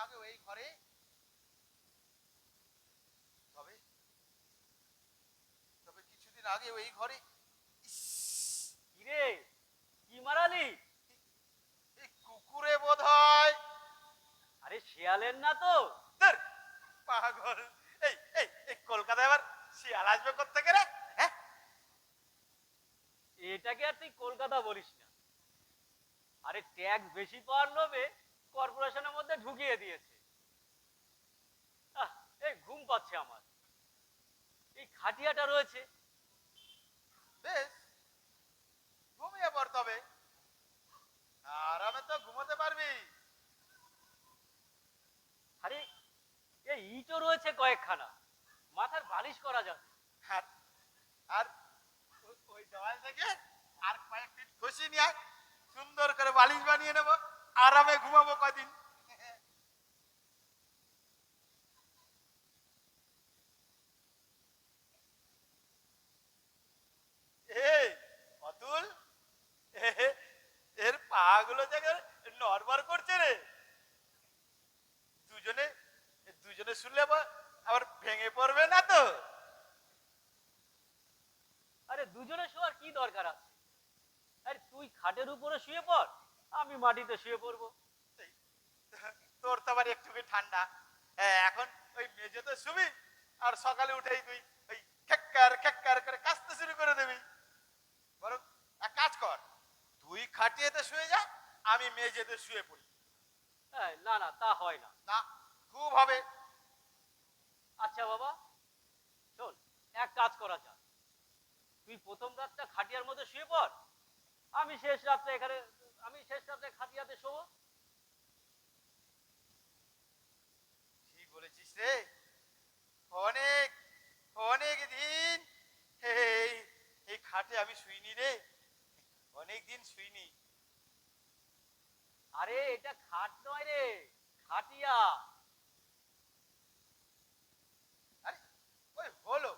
আগেও এই ঘরে তবে তবে কিছুদিন আগেও এই ঘরে কিরে, কি মারালি? এই কুকুরে বোধ হয়। আরে শিয়ালের না তো? পাগল, এই এই এই কলকাতায় আবার শিয়াল আসবে কোত্থেকে রে? হ্যাঁ, এটাকে আর তুই কলকাতা বলিস না। আরে ট্যাক্স বেশি পাওয়ার লোভে কর্পোরেশনের মধ্যে ঢুকিয়ে দিয়েছে। এই ঘুম পাচ্ছে আমার। এই খাটিয়াটা রয়েছে। বেশ, ঘুমিয়ে পড় তবে, আরামে তো ঘুমোতে পারবি। আরে এই ইটও রয়েছে কয়েকখানা, মাথার বালিশ করা যাবে। আর আর ওই দেওয়াল থেকে আর কয়েক ফিট খসি নিয়ে সুন্দর করে বালিশ বানিয়ে নেবো, আরামে ঘুমাবো কদিন। এই অতুল, এর পা গুলো দেখে নড়বড় করছে রে। দুজনে দুজনে শুনলে আবার ভেঙে পড়বে না তো? আরে দুজনে শোয়ার কি দরকার আছে? আরে তুই খাটের উপরে শুয়ে পড়, আমি মাটিতে শুয়ে পড়বো। তোর তো আবার একটু ঠান্ডা। এখন ওই মেঝেতে শুবি, আর সকালে উঠেই তুই ওই খেক্কার খেক্কার করে কাঁচতে শুরু করে দিবি। বরং এক কাজ কর, তুই খাটিয়েতে শুয়ে যা, আমি মেঝেতে শুয়ে পড়ি। না না, তা হয় না। না, খুব হবে। আচ্ছা বাবা, শোন, এক কাজ করা যাক। তুই প্রথম রাতটা খাটিয়ার মধ্যে শুয়ে পড়, আমি শেষ রাতে খাটিয়াতে শোবো। ঠিক বলেছিস রে। অনেক অনেক দিন এই এই খাটে আমি শুইনি রে, অনেক দিন শুইনি। আরে এটা খাট নয় রে, খাটিয়া। আরে ওই হলো,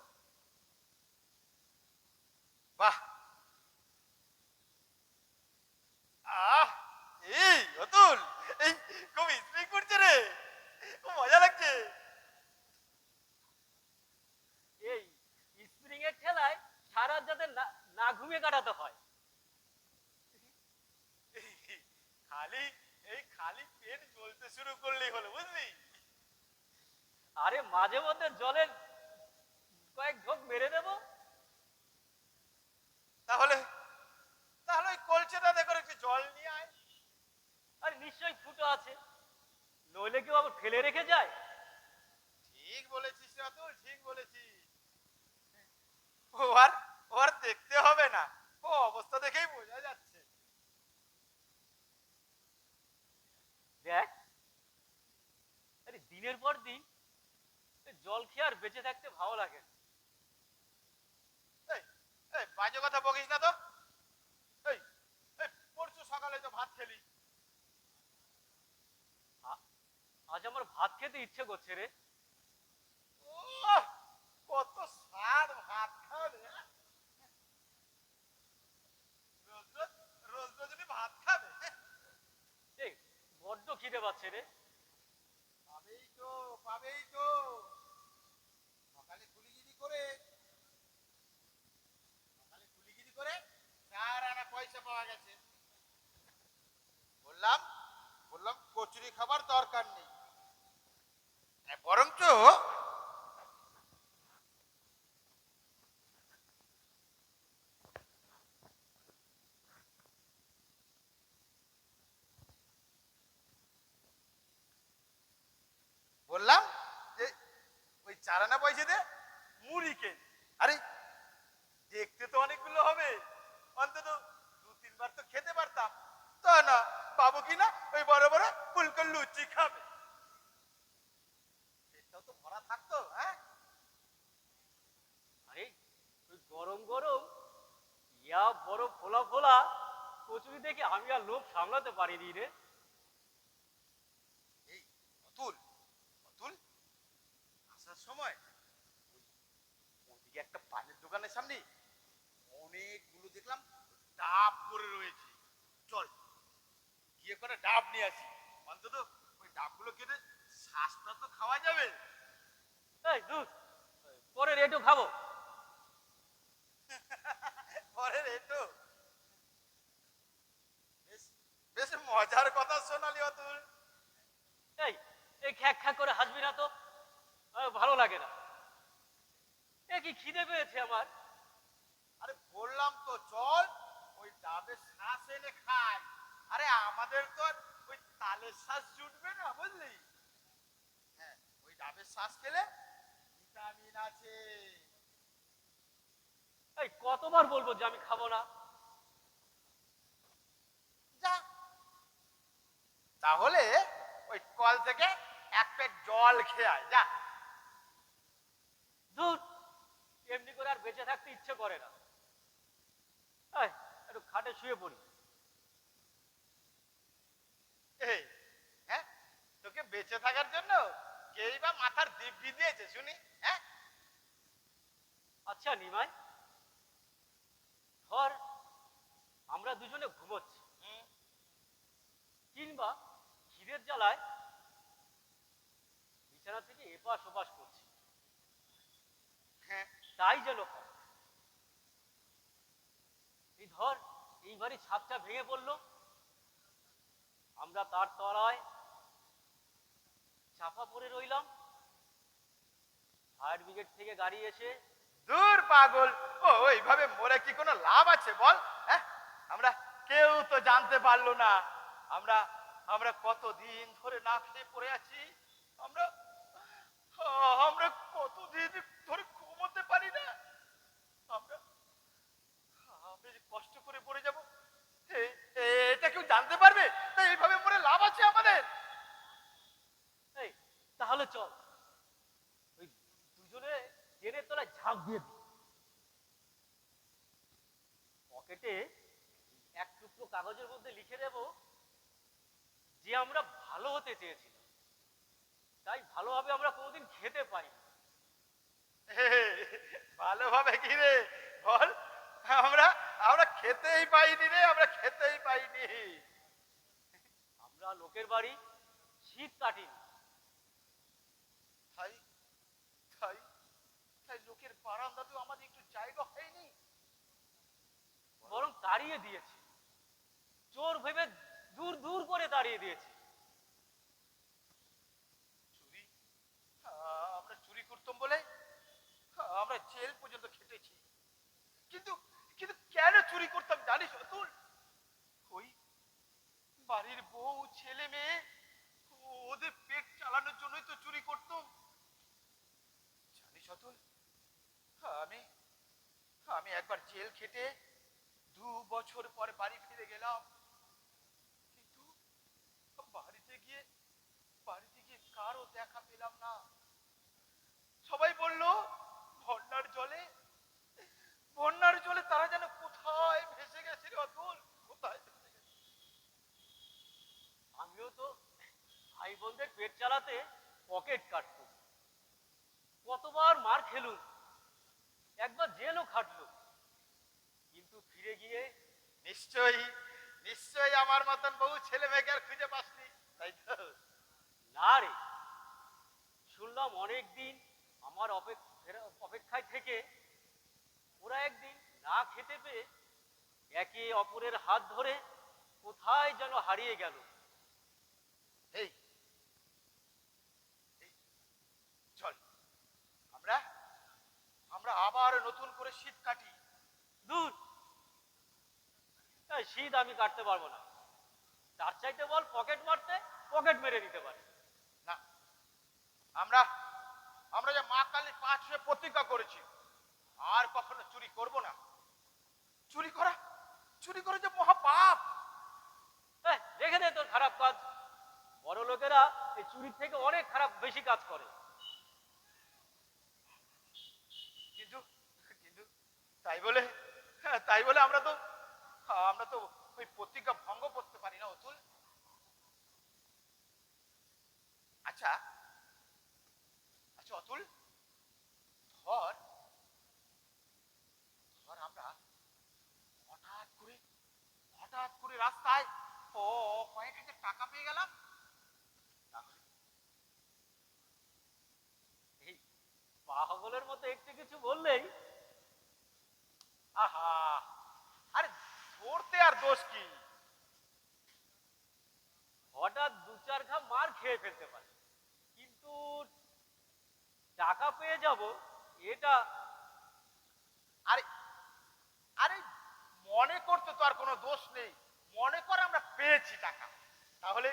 বাহ, আহ, এই অতুল, এই খুব স্প্রিং করছে রে, খুব মজা লাগছে। এই স্প্রিং এর ঠেলায় সারা যাতে না ঘুমিয়ে কাটাতে হয়। খালি খালি পেট জ্বলতে শুরু করলেই হলো, বুঝলি? আরে মাঝে মধ্যে জলের কয়েক ঢোক মেরে দেবো। তাহলে তাহলে ওই কলসেটাতে করে একটু জল নিয়ে আয়। আরে নিশ্চয়ই ফুটো আছে, নইলে কেউ আবার ফেলে রেখে যায়। ঠিক বলেছিস রে অতুল, ঠিক বলেছিস। ও আর ও আর দেখতে হবে না, ও অবস্থা দেখেই বোঝা যাচ্ছে। দেখ, আরে দিনের পর দিন জল খেয়ে আর বেঁচে থাকতে ভালো লাগে না। এই এই বাজে কথা বকিস না তো। এই এই পরশু সকালে তো ভাত খেলি। আজ আমার ভাত খেতে ইচ্ছে করছে রে। ওহ, কত স্বাদ ভাত খাবে। রোজ রোজ রোজ রোজ উনি ভাত খাবে? এই বড্ড খিদে পাচ্ছে রে। পাবেই তো, পাবেই তো। সকালে কুলিগিরি করে 4 আনা পয়সা পাওয়া গেছে। বললাম বললাম কচুরি খাবার দরকার নেই, বরঞ্চ বললাম যে ওই 4 আনা পয়সা দিয়ে মুড়ি কেন। আরে দেখতে তো অনেকগুলো হবে, অন্তত 2-3 বার তো খেতে পারতাম। তা না, পাবো কি না ওই বড় বড় ফুলকো লুচি খাবে। পেটটাও তো ভরা থাকতো। হ্যাঁ, আরে ওই গরম গরম ইয়া বড় ফোলা ফোলা কচুরি দেখে আমি আর লোভ সামলাতে পারিনি রে। এই অতুল, অতুল, আসার সময় ওদিকে একটা পানের দোকানের সামনে অনেকগুলো দেখলাম ডাব করে রয়েছে। চল গিয়ে করে ডাব নিয়ে আসি, অন্তত ওই ডাবগুলো কতগুলো কেটে শ্বাসটা তো খাওয়া যাবে। এই দুধ, পরে রেটও খাবো। পরের এটো বেশ বেশ মজার কথা শোনালি অতুল। এই এই খ্যাক খ্যাক করে হাসবি না তো, ভালো লাগে না। এ কি খিদে পেয়েছে আমার। আরে বললাম তো চল ওই ডাবের শ্বাস এনে খাই। আরে আমাদের তো আর ওই তালের শ্বাস জুটবে না বুঝলি। হ্যাঁ, ওই ডাবের শ্বাস খেলে ভিটামিন আছে। এই কতবার বলবো যে আমি খাবো না। যা, তাহলে ওই কল থেকে এক প্লেট জল খেয়ে আয় যা। ধুর, এমনি করে আর বেঁচে থাকতে ইচ্ছে করে না। এই একটু খাটে শুয়ে পড়ি। এই, হ্যাঁ, তোকে বেঁচে থাকার জন্য কেই বা মাথার দিব্যি দিয়েছে শুনি। হ্যাঁ, আচ্ছা নিমাই, ধর আমরা দুজনে ঘুমোচ্ছি, কিংবা খিদের জ্বালায় বিছানা থেকে এপাশ ওপাশ করছি, হ্যাঁ, তাই যেন হয়। এই ধর এইবারই ছাদটা ভেঙে পড়লো, আমরা তার তলায় চাপা পড়ে রইলাম। ফায়ার ব্রিগেড থেকে গাড়ি এসে দূর পাগল, ও ওইভাবে মরে কি কোনো লাভ আছে বল। হ্যাঁ, আমরা কেউ তো জানতে পারলো না আমরা আমরা কতদিন ধরে না খেয়ে পড়ে আছি। আমরা আমরা কতদিন ধরে ঘুমোতে পারি না। আমরা আমরা যে কষ্ট করে পড়ে যাব, এটা কেউ জানতে পারবে? তাই এইভাবে মরে লাভ আছে আমাদের? এই তাহলে চল ওই দুজনে ট্রেনের তলায় ঝাঁপ দিয়ে দিই। পকেটে এক টুকরো কাগজের মধ্যে লিখে দেব যে আমরা ভালো হতে চেয়েছিলাম, তাই ভালোভাবে আমরা কোনোদিন খেতে পাই। ভালোভাবে কি রে বল? আমরা আমরা খেতেই পাইনি রে, আমরা খেতেই পাইনি। আমরা লোকের বাড়ি শীত কাটিনি, তাই তাই তাই লোকের বারান্দাতেও আমাদের একটু জায়গা হয়নি। বরং তাড়িয়ে দিয়েছি, চোর ভেবে দূর দূর করে তাড়িয়ে দিয়েছি। চুরি, আমরা চুরি করতাম বলে আমরা জেল পর্যন্ত খেটেছি। কিন্তু কিন্তু কেন চুরি করতাম জানিস অতুল? ওই বাড়ির বউ ছেলে মেয়ে ওদের পেট চালানোর জন্যই তো চুরি করতাম। জানিস অতুল, আমি আমি একবার জেল খেটে 2 বছর পরে বাড়ি ফিরে গেলাম। কিন্তু বাড়িতে গিয়ে কারো দেখা পেলাম না। সবাই বলল বন্যার জলে তারা যেন কোথায় ভেসে গেছে রে অতুল, কোথায় ভেসে গেছে। আমিও তো ভাই বোনদের পেট চালাতে পকেট কাটতো, কতবার মার খেলুম, একবার জেলও খাটলুম, কিন্তু ফিরে গিয়ে নিশ্চয়ই নিশ্চয়ই আমার মতন বহু ছেলে মেয়েকে আর খুঁজে পাসনি, তাই তো? না রে, শুনলাম অনেক দিন আমার অপেক্ষায় থেকে ওরা একদিন না খেতে পেয়ে একে অপরের হাত ধরে কোথায় যেন হারিয়ে গেল। এই এই, চল আমরা আমরা আবার নতুন করে শীত কাটি। দূর, এই শীত আমি কাটতে পারবো না। তার চাইতে বল পকেট মারতে, পকেট মেরে দিতে পারে। না, আমরা আমরা যে মা কালী পা ছুঁয়ে প্রতিজ্ঞা করেছি আর কখনো চুরি করব না। চুরি করা যে মহাপাপ। রেখে দে তোর খারাপ কাজ। বড় লোকেরা এই চুরির থেকে অনেক খারাপ বেশি কাজ করে। কিন্তু কিন্তু তাই বলে আমরা তো ওই প্রতিজ্ঞা ভঙ্গ করতে পারি না অতুল। আচ্ছা আচ্ছা অতুল, ধর ধর আমরা হঠাৎ করে রাস্তায় ও কয়েক হাজার টাকা পেয়ে গেলাম। পাগলের মতো একটু কিছু বললেই আহা, আরে ধরতে আর দোষ কি? হঠাৎ দু চার ঘা মার খেয়ে ফেলতে পারে, কিন্তু টাকা পেয়ে যাব এটা। আরে আরে মনে করতে তো আর কোনো দোষ নেই। মনে কর আমরা পেয়েছি টাকা, তাহলে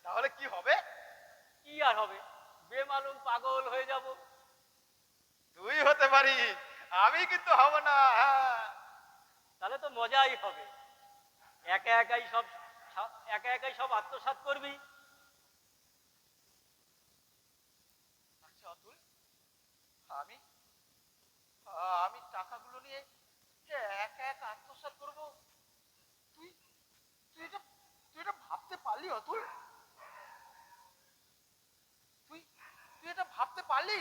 তাহলে কি হবে? কি আর হবে, বেমালুম পাগল হয়ে যাব। তুই হতে পারিস, আমি কিন্তু হব না। হ্যাঁ। তাহলে তো মজাই হবে, একা একাই সব একা একাই সব আত্মসাৎ করবি। আচ্ছা অতুল, আমি আমি টাকাগুলো নিয়ে যে একা একা আত্মসাৎ করব, তুই তুই এটা ভাবতে পারলি অতুল? তুই তুই এটা ভাবতে পারলি?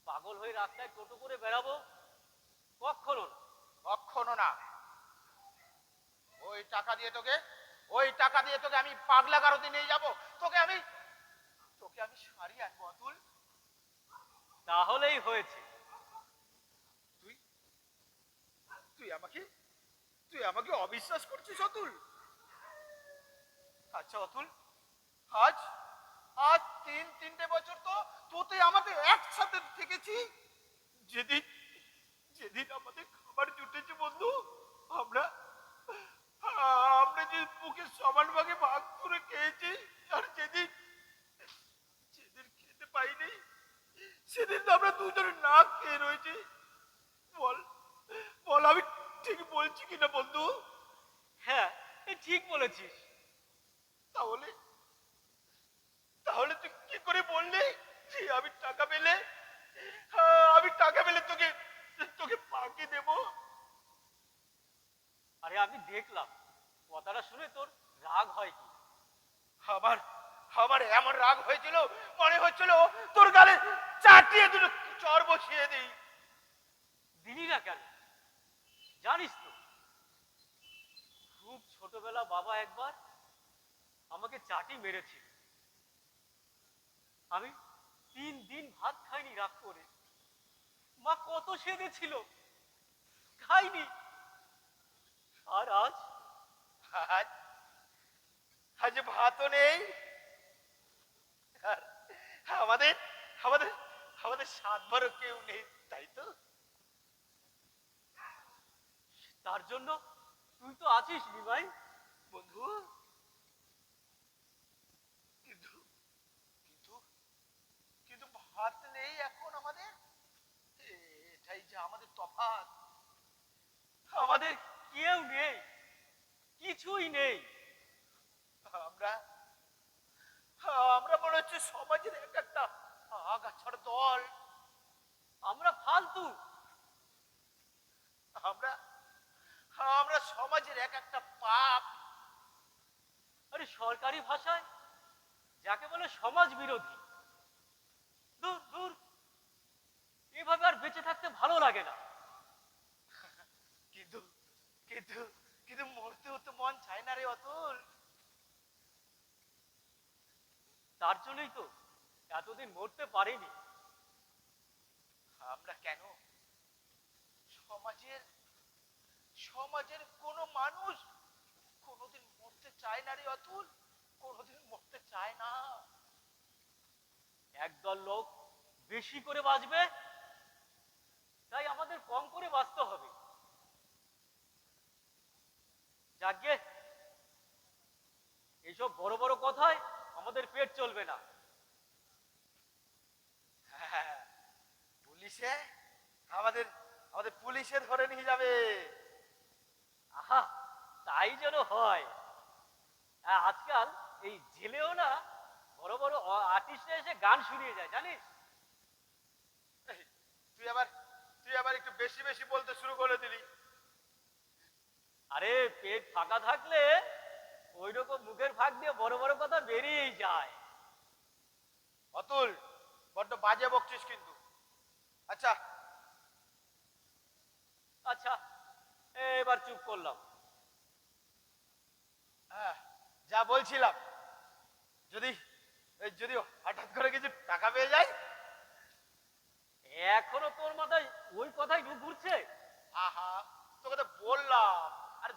পাগল হয়ে রাস্তায় টোটো করে বেড়াবো? কখনো না। কখনো না। ওই টাকা দিয়ে তোকে আমি পাগলা গারদে নিয়ে যাব। তোকে আমি সারিয়ে আনবো অতুল। তাহলেই হয়েছে। তুই তুই আমাকে তুই আমাকে অবিশ্বাস করছিস অতুল? আচ্ছা অতুল, আজ আজ তিনটে বছর তো তোতে আমাদের একসাথে থেকেছি। যেদিন যেদিন আমাদের খাবার জুটেছে বন্ধু, আমরা আমরা যে মুখে সমান ভাগে ভাগ করে খেয়েছি, আর যেদিন যেদিন খেতে পাইনি, সেদিন তো আমরা দুজনে না খেয়ে রয়েছি। বল বল, আমি ঠিক বলছি কিনা বন্ধু? হ্যাঁ, এ ঠিক বলেছিস। তাহলে তাহলে তুই কি করে বললি যে আমি টাকা পেলে তোকে তোকে ফাঁকি দেব? আরে আমি দেখলাম, কথাটা শুনে তোর রাগ হয় কি? আমার আমার এমন রাগ হয়েছিল, মনে হচ্ছিল তোর গালে চাটিয়ে দুটো চর বসিয়ে দিই। দিলি না কেন? জানিস তো, খুব ছোটবেলা বাবা একবার আমাকে চাটি মেরেছিল। আমি 3 দিন ভাত খাইনি রাগ করে। মা কত সেধেছিল, খাইনি। আর আজ আজ আজ ভাতও নেই, আর আমাদের আমাদের আমাদের সাতবারও কেউ নেই, তাই তো? তার জন্য তুই তো আছিস নিমাই। বন্ধু, কিন্তু কিন্তু কিন্তু ভাত নেই এখন আমাদের। এটাই যে আমাদের তফাৎ। আমাদের কেউ নেই, কিছুই নেই। আমরা আমরা মনে হচ্ছে সমাজের এক একটা আগাছার দল। আমরা ফালতু। আমরা আমরা সমাজের এক একটা পাপ। আরে সরকারি ভাষায় যাকে বলে সমাজ বিরোধী। দূর দূর, এভাবে আর বেঁচে থাকতে ভালো লাগে না। কিন্তু কিন্তু কিন্তু মরতেও তো মন চায় না রে অতুল। তার জন্যই তো এতদিন মরতে পারিনি। আমরা কেন সমাজের সমাজের কোনো মানুষ কোনোদিন মরতে চায় না রে অতুল, কোনোদিন মরতে চায় না। একদল লোক বেশি করে বাঁচবে, তাই আমাদের কম করে বাঁচতে হবে। যাকে এইসব বড় বড় কথায় আমাদের পেট চলবে না। হ্যাঁ, পুলিশে আমাদের আমাদের পুলিশে ধরে নিয়ে যাবে। আহা, তাই যেন হয়। আজকাল এই জেলেও না বড় বড় আর্টিস্টরা এসে গান শুনিয়ে যায়, জানিস? এই, তুই আবার একটু বেশি বেশি বলতে শুরু করে দিলি। আরে পেট ফাঁকা থাকলে ওই রকম মুখের ফাঁক দিয়ে বড় বড় কথা বেরিয়েই যায়। অতুল, বড্ড বাজে বকছিস কিন্তু। আচ্ছা আচ্ছা, এবার চুপ করলাম। হ্যাঁ, যা বলছিলাম, যদি যদি হঠাৎ করে কিছু টাকা পেয়ে যাই। এখনো তোর মাথায় ওই কথাই ঘুরছে? আহা, তোকে তো বললাম, আর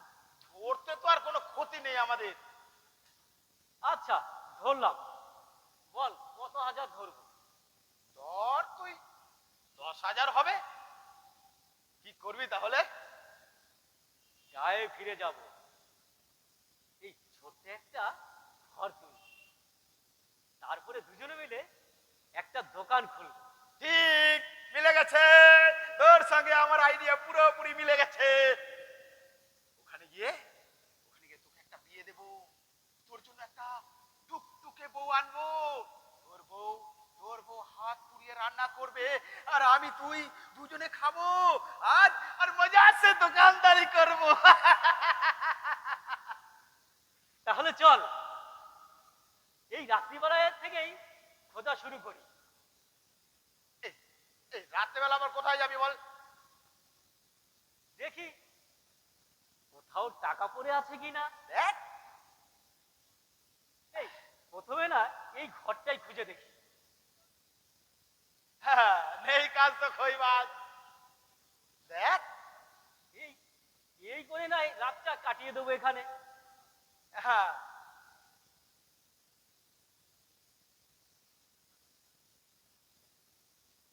ধরতে তো আর কোনো ক্ষতি নেই আমাদের। আচ্ছা ধরলাম, বল কত হাজার ধরবো? ধর তুই 10,000 হবে। কি করবি তাহলে? গায়ে ফিরে যাব, এই ছোট্ট একটা ঘর তুলব, তারপরে দুজনে মিলে একটা দোকান খুলবো। ঠিক মিলে গেছে, তোর সঙ্গে আমার আইডিয়া পুরোপুরি মিলে গেছে। ওখানে গিয়ে তোকে একটা বিয়ে দেবো, তোর জন্য একটা টুকটুকে বউ আনবো। তোর বউ হাত পুড়িয়ে রান্না করবে, আর আমি তুই দুজনে খাবো, আর আর মজা সে দোকানদারি করবো। তাহলে চল এই রাত্রিবেলায় থেকেই খোঁজা শুরু করি। এই এই রাত্রেবেলা আবার কোথায় যাবি বল? দেখি কোথাও টাকা পড়ে আছে কিনা। দেখ, এই প্রথমে না এই ঘরটাই খুঁজে দেখি। হ্যাঁ, নেই কাজ তো খইবাজ। দেখ, এই এই করে নাই রাতটা কাটিয়ে দেবো এখানে। হ্যাঁ,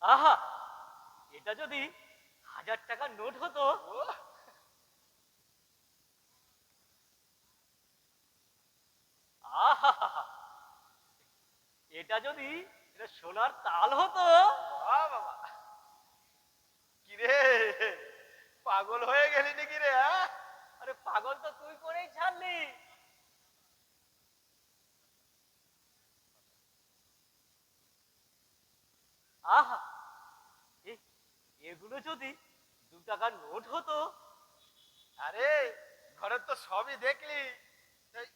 আহা, এটা যদি 1000 টাকার নোট হতো। ও, আহা, এটা যদি এটা সোনার তাল হতো। বাহ বাবা, কিরে পাগল হয়ে গেলি নাকি রে? হ্যাঁ, আরে পাগল তো তুই করেই ছাড়লি। আহা, এগুলো যদি 2 টাকার নোট হতো। আরে ঘরের তো সবই দেখলি। এই,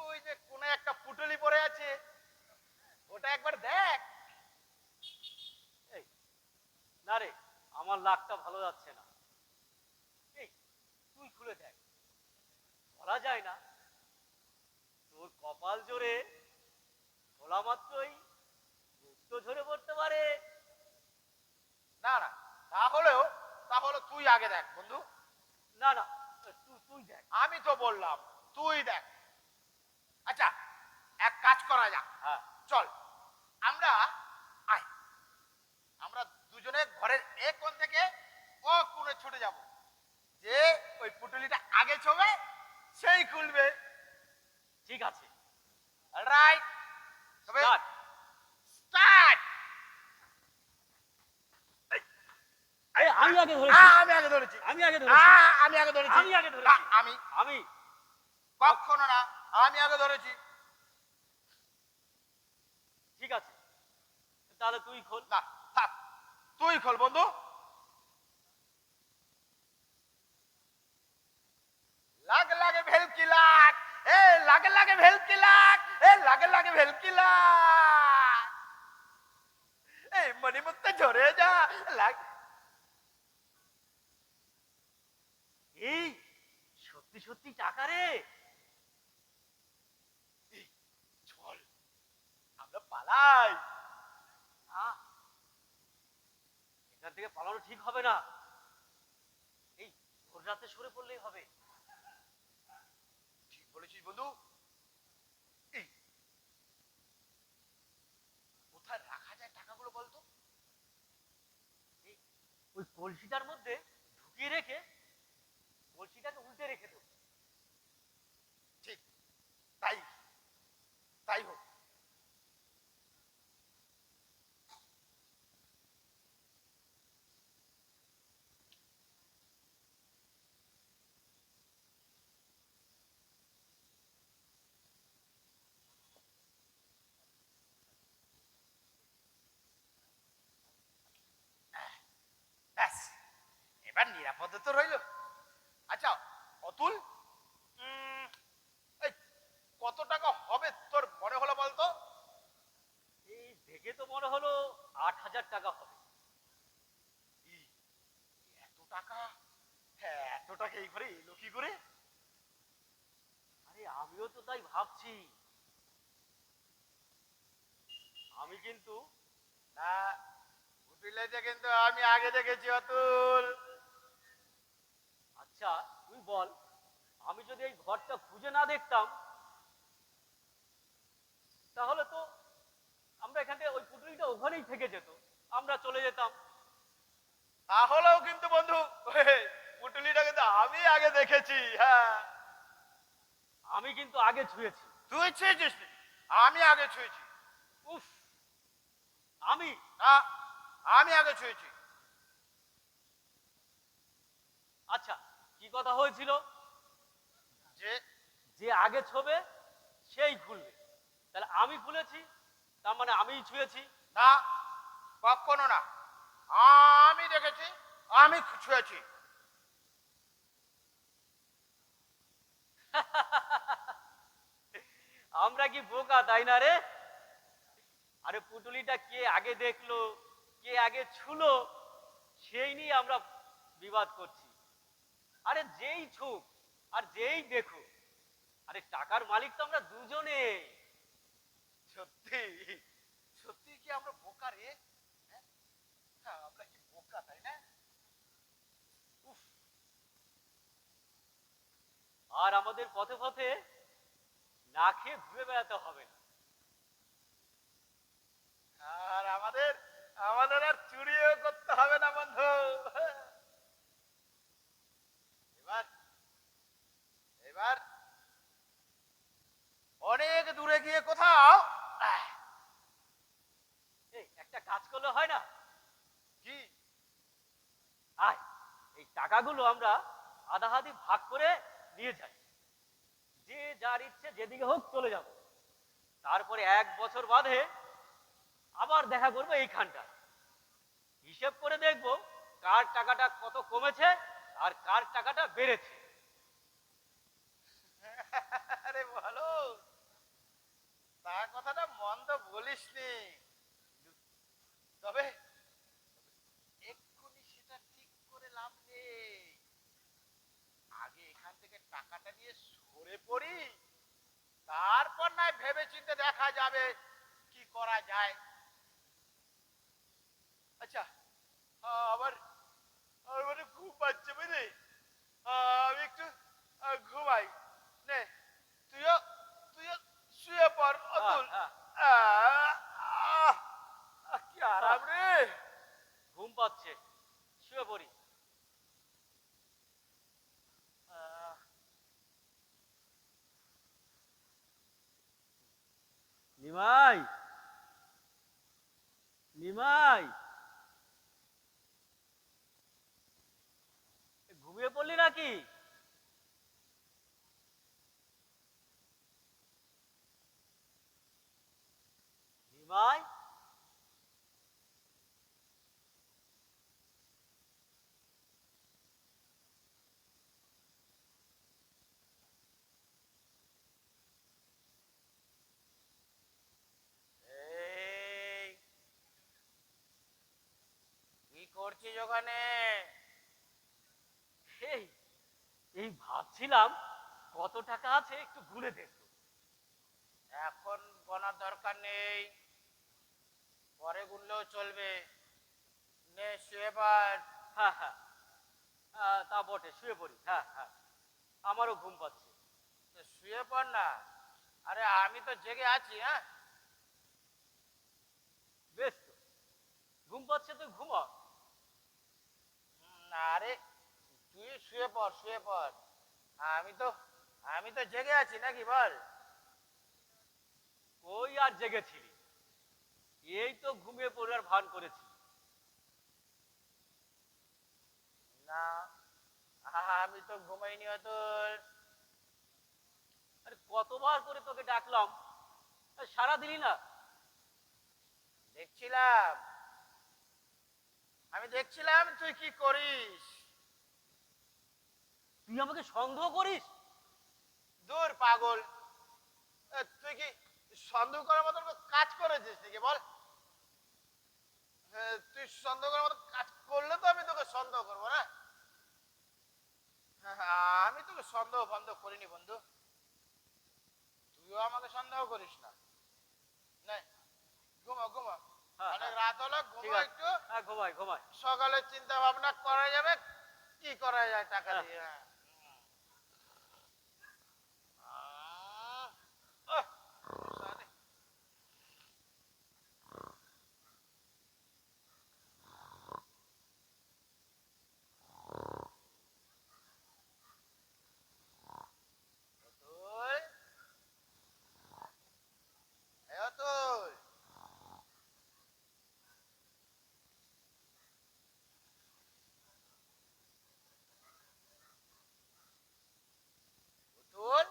ওই যে কোনে একটা পুটুলি পড়ে আছে, ওটা একবার দেখ। এই না রে, আমার লাকটা ভালো যাচ্ছে না। এই তুই খুলে দেখ, বলা যায় না তোর কপাল জোরে খোলা মাত্রই গুপ্ত ঝরে পড়তে পারে। না না, তাহলে তুই আগে দেখ বন্ধু। না না, তুই দেখ। আমি তো বললাম তুই দেখ। আচ্ছা, এক কাজ করা যাক। হ্যাঁ চল, আমরা আয় আমরা দুজনে ঘরের এক কোণ থেকে ও কোণে ছুটে যাব, যে ওই পুটুলিটা আগে ছবে সেই খুলবে। ঠিক আছে, রাইট, তবে স্টার্ট। স্টার্ট। এই আমি আগে ধরেছি, আমি আগে ধরেছি, আমি আগে ধরেছি, আমি আগে ধরেছি, আমি আগে না, ধরেছি, আমি কখনো না, আমি আগে ধরেছি। ঠিক আছে, তাহলে তুই খোল। না, থাক, তুই খোল বন্ধু। লাগ লাগে ভেলকি লাগ, এ লাগে লাগে ভেলকি লাগ, এ লাগে লাগে ভেলকি লাগ, এই মণিমুক্তা ঝরে যা লাগ। এই সত্যি সত্যি টাকা রে। এই, চল আমরা পালাই। আহ, এখান থেকে পালানো ঠিক হবে না। এই ভোর রাতে সরে পড়লেই হবে। ঠিক বলেছিস বন্ধু। এই কোথায় রাখা যায় টাকাগুলো বলতো? এই ওই কলসিটার মধ্যে ঢুকিয়ে রেখে কলসিটাকে উল্টে রেখে দেবো। ঠিক, তাই তাই হোক। ব্যাস, এবার নিরাপদে তো রইল। আচ্ছা অতুল, এই কত টাকা হবে তোর মনে হলো বলতো? এই দেখে তো মনে হলো 8000 টাকা হবে। এই, এত টাকা? হ্যাঁ, এত টাকা এই ঘরে এলো কি করে? আরে আমিও তো তাই ভাবছি। আমি কিন্তু না, পুটুলিটা কিন্তু আমি আগে দেখেছি অতুল। আচ্ছা তুই বল, আমি যদি এই ঘরটা খুঁজে না দেখতাম তাহলে তো আমরা এখান থেকে ওই পুটুলিটা ওখানেই থেকে যেত, আমরা চলে যেতাম। তাহলেও কিন্তু বন্ধু, পুটুলিটা কিন্তু আমি আগে দেখেছি। হ্যাঁ, আমি কিন্তু আগে ছুঁয়েছি। তুই ছুঁয়েছিস নি? আমি আগে ছুঁয়েছি। উফ, আমি না, আমি আগে ছুঁয়েছি। আচ্ছা কি কথা হয়েছিল? যে যে আগে ছবে সেই খুলবে, তাহলে আমি খুলেছি, তার মানে আমিই ছুঁয়েছি। না, কখনো না, আমি দেখেছি, আমি ছুঁয়েছি। আমরা কি বোকা তাই না রে? আরে পুটুলিটা কে আগে দেখলো, কে আগে ছুলো, সেই নিয়ে আমরা বিবাদ করছি। আরে যেই ছুক আর যেই দেখুক, আরে টাকার মালিক তো আমরা দুজনে। সত্যি, সত্যি কি আমরা বোকা রে? হ্যাঁ? হ্যাঁ, আমরা কি বোকা তাই না? উফ, আর আমাদের পথে পথে না খেয়ে ঘুরে বেড়াতে হবে না। আর আমাদের আমাদের আর চুরিও করতে হবে না বন্ধু। এবার এবার অনেক দূরে গিয়ে কোথাও এই একটা কাজ করলে হয় না? কি? আয়, এই টাকাগুলো আমরা আধাআধি ভাগ করে নিয়ে যাই, যে যার ইচ্ছে যেদিকে হোক চলে যাব। তারপরে 1 বছর বাদে আবার দেখা করবো এইখানটা, হিসেব করে দেখবো কার টাকাটা কত কমেছে আর কার টাকাটা বেড়েছে। আরে বলো, তা কথাটা মন্দ বলিসনি। তবে এক্ষুনি সেটা ঠিক করে লাভ নেই। আগে এখান থেকে টাকাটা নিয়ে সরে পড়ি, তারপর নয় ভেবে চিন্তে দেখা যাবে কি করা যায়। আচ্ছা, আবার আমার মানে ঘুম পাচ্ছে বুঝলি। আমি একটু ঘুমাই। নে, তুইও তুইও শুয়ে পড় হ্যাঁ অতুল। হ্যাঁ, আহ, আহ, কি আরাম রে। ঘুম পাচ্ছে, শুয়ে পড়ি। আহ, নিমাই, নিমাই, ঘুমিয়ে পড়লি নাকি? নিমাই, এই কি করছিস ওখানে? এই এই ভাবছিলাম কত টাকা আছে একটু গুনে দেখবো। এখন গোনার দরকার নেই, পরে গুনলেও চলবে। নে, শুয়ে পড়। হ্যাঁ হ্যাঁ, তা বটে, শুয়ে পড়ি। হ্যাঁ হ্যাঁ, আমারও ঘুম পাচ্ছে। তো শুয়ে পড় না। আরে আমি তো জেগে আছি। হ্যাঁ, বেশ তো, ঘুম পাচ্ছে তুই ঘুমা। আরে তুই শুয়ে পড়, শুয়ে পড়। আমি তো আমি তো জেগে আছি নাকি বল। ওই আর জেগেছিলি, এই তো ঘুমিয়ে পড়ার ভান করেছি। না, আমি তো ঘুমাইনি অতুল। আরে কতবার করে তোকে ডাকলাম, সারা দিলি না। দেখছিলাম, আমি দেখছিলাম তুই কি করিস। তুই আমাকে সন্দেহ করিস? দূর পাগল, তুই কি সন্দেহ করার মতন কাজ করেছিস নাকি বল। তুই সন্দেহ করার মতো কাজ করলে তো আমি তোকে সন্দেহ করবো না। আমি তোকে সন্দেহ বন্ধ করিনি বন্ধু, তুইও আমাকে সন্দেহ করিস না। নে, ঘুমা ঘুমা হ্যাঁ, অনেক হ্যাঁ, রাত হলো, ঠিক ঘুমা আছে। একটু। হ্যাঁ, ঘুমাই ঘুমাই। সকালে চিন্তা ভাবনা করা যাবে কি করা যায় টাকা হ্যাঁ। দিয়ে। হ্যাঁ। আহ, সালে। অতুল, এই অতুল, অতুল,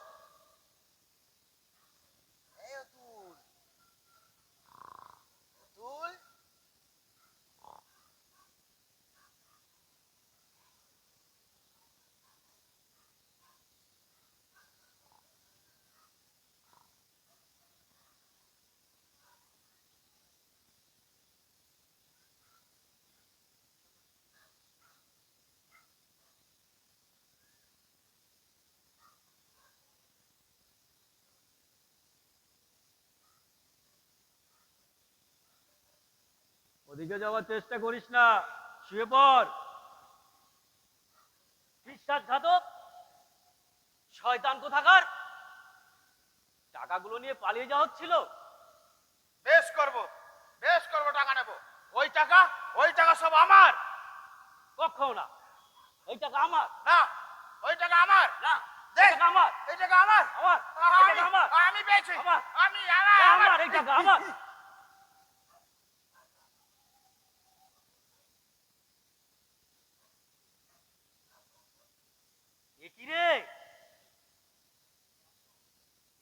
এই অতুল, অতুল। ওদিকে যাওয়ার চেষ্টা করিস না, শুয়ে পড়। বিশ্বাসঘাতক, শয়তান কোথাকার। টাকাগুলো নিয়ে পালিয়ে যাওয়া হচ্ছিল। বেশ করব, বেশ করব, টাকা নেব। ওই টাকা, ওই টাকা সব আমার। কখনো না, এই টাকা আমার। না, ওই টাকা আমার। না, দেখ, এই টাকা আমার। এই টাকা আমার। আমার, এই টাকা আমার। আমি পেয়েছি। আমার। আমি না, আমার, এই টাকা আমার। এ কি রে,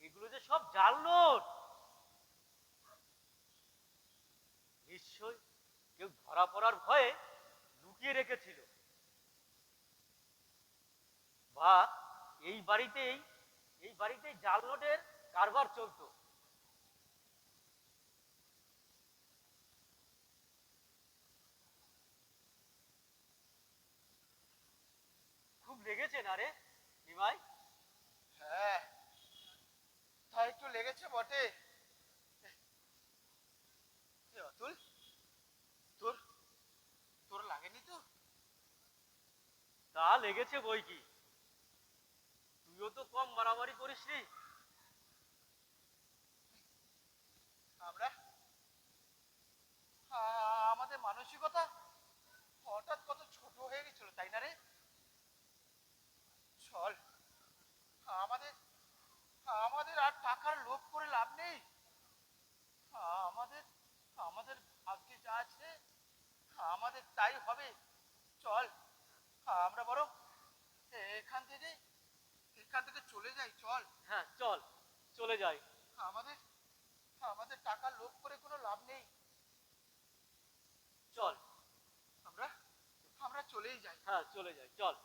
এগুলো যে সব জাল নোট। নিশ্চয় কেউ ধরা পড়ার ভয়ে লুকিয়ে রেখেছিল, বা এই বাড়িতেই জাল নোটের কারবার চলতো। খুব লেগেছে না রে নিমাই? হ্যাঁ, তাই একটু লেগেছে বটে। এ অতুল, তোর তোর লাগেনি তো? তা লেগেছে বই কি, তুইও তো কম মারামারি করিসনি। আমরা আমাদের মানসিকতা হঠাৎ কত ছোট হয়ে গেছিল, তাই না রে? চল, আমাদের আমাদের আর টাকার লোভ করে লাভ নেই। আমাদের আমাদের ভাগ্যে যা আছে আমাদের তাই হবে। চল, আমরা বরং এখান থেকে এখান থেকে চলে যাই। চল, হ্যাঁ চল, চলে যাই। আমাদের আমাদের টাকার লোভ করে কোনো লাভ নেই। চল। আমরা আমরা চলেই যাই। হ্যাঁ চলে যাই, চল।